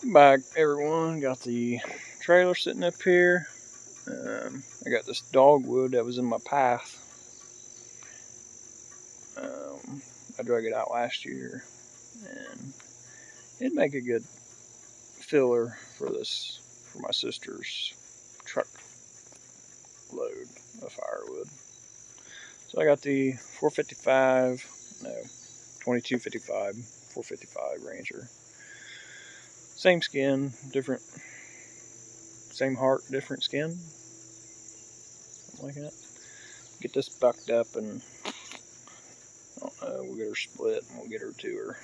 Welcome back, everyone. Got the trailer sitting up here. I got this dogwood that was in my path. I drug it out last year, and it'd make a good filler for my sister's truck load of firewood. So I got the 2255 455 Ranger. Same skin, different, same heart, different skin. Something like that. Get this bucked up and I don't know, we'll get her split and we'll get her to her.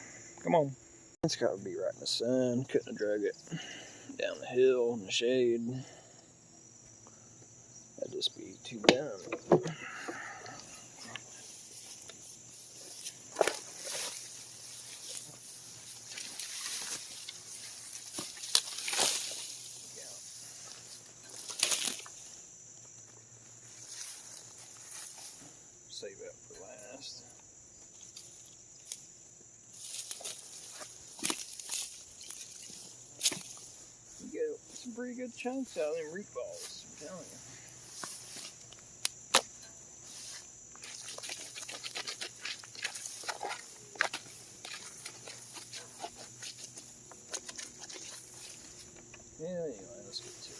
Come on. It's got to be right in the sun. Couldn't have drug it down the hill in the shade. That'd just be too dumb. Save that for last. You get some pretty good chunks out of them root balls, I'm telling you. Yeah, anyway, let's get to it.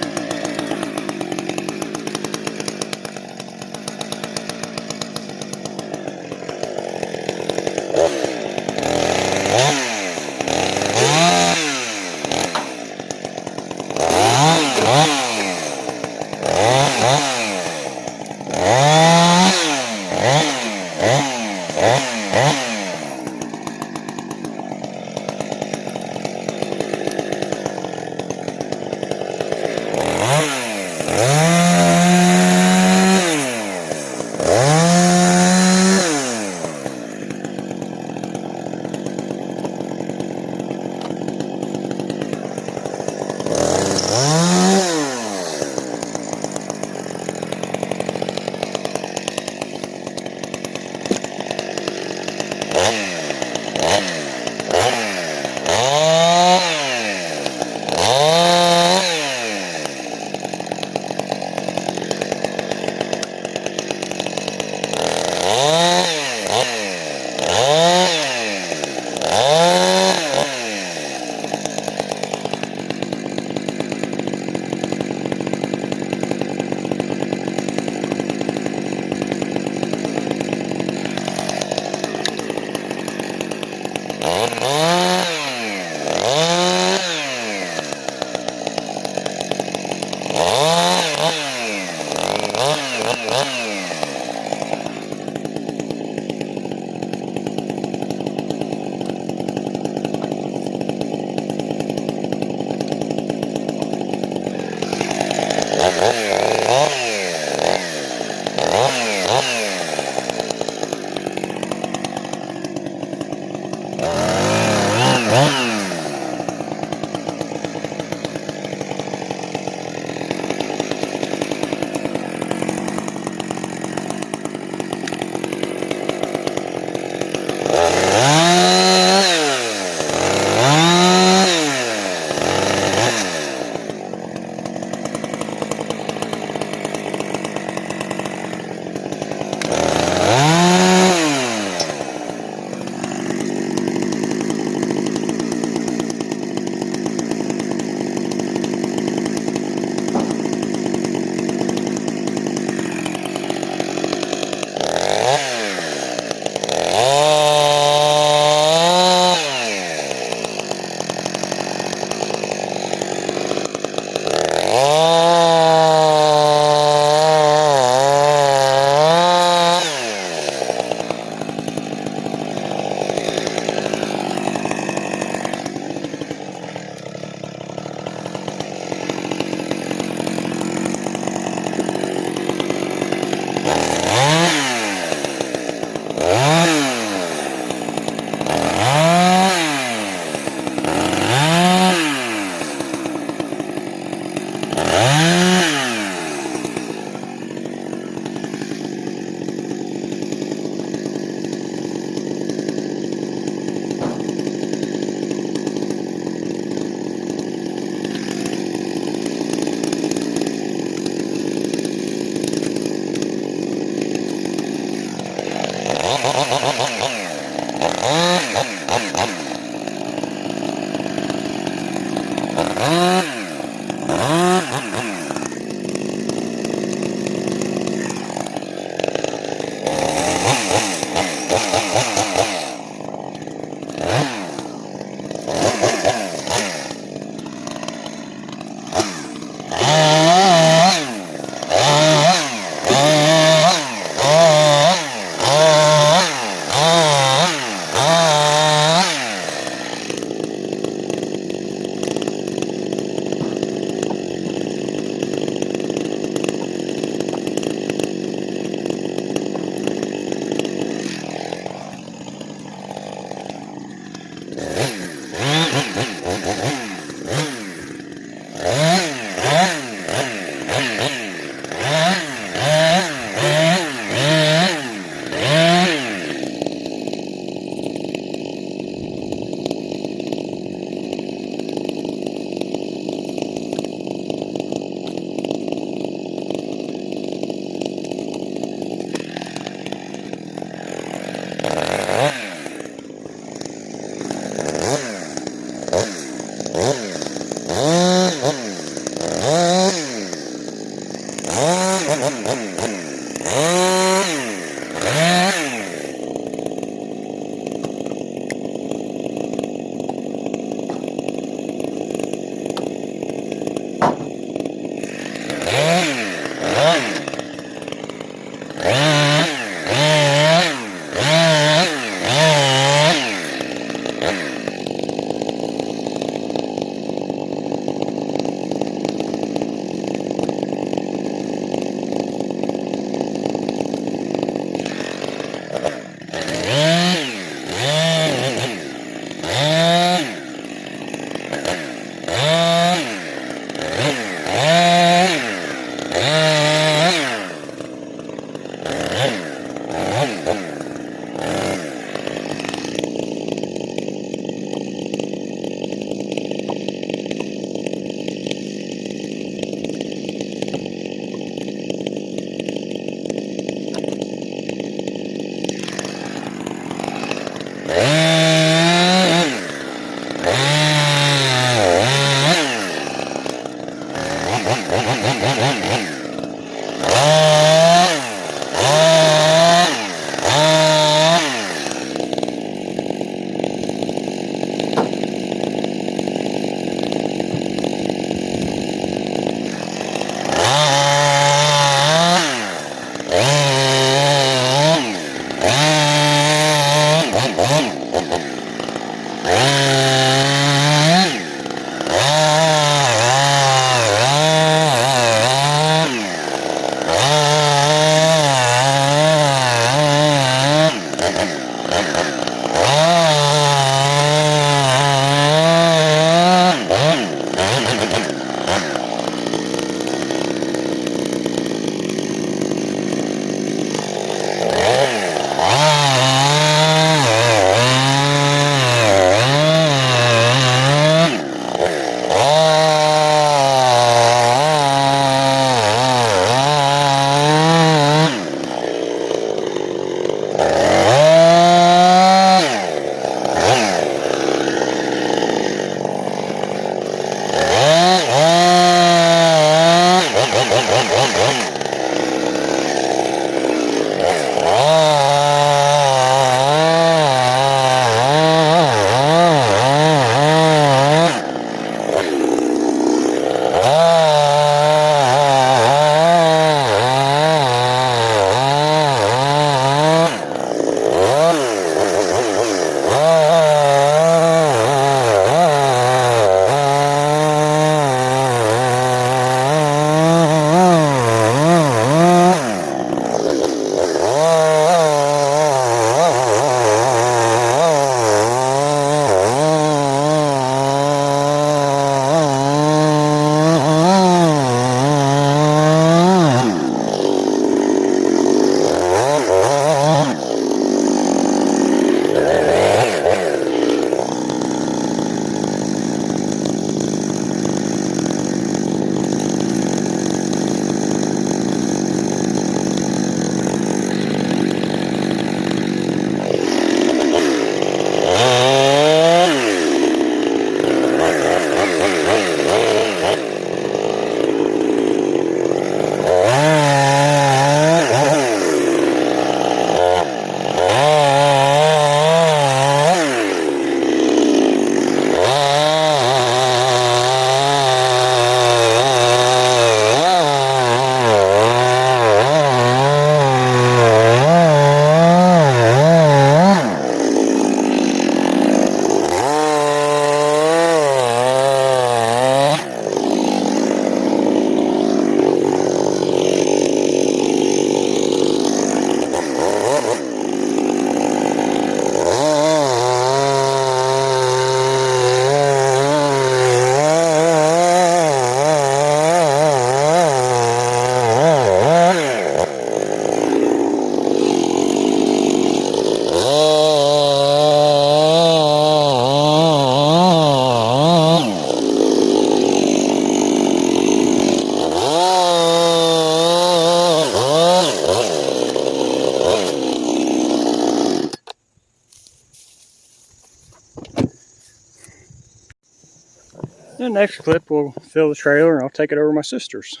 next clip, we'll fill the trailer and I'll take it over to my sister's.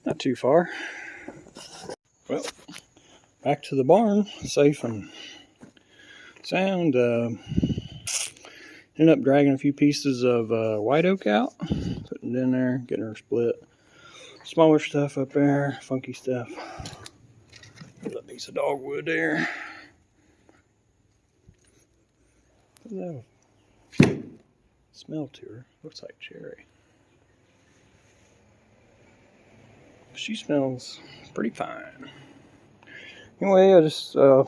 Not too far. Well, back to the barn, safe and sound. Ended up dragging a few pieces of white oak out, putting it in there, getting her split. Smaller stuff up there, funky stuff. There's a piece of dogwood there. What's that smell to her? Looks like cherry. She smells pretty fine. Anyway, I just I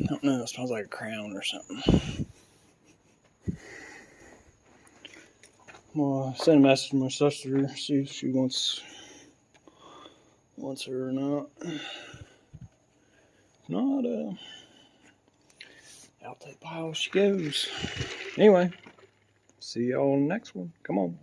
don't know, it smells like a crown or something. I'm gonna send a message to my sister, see if she wants her or not. If not, out that pile she goes. Anyway, see y'all on the next one. Come on.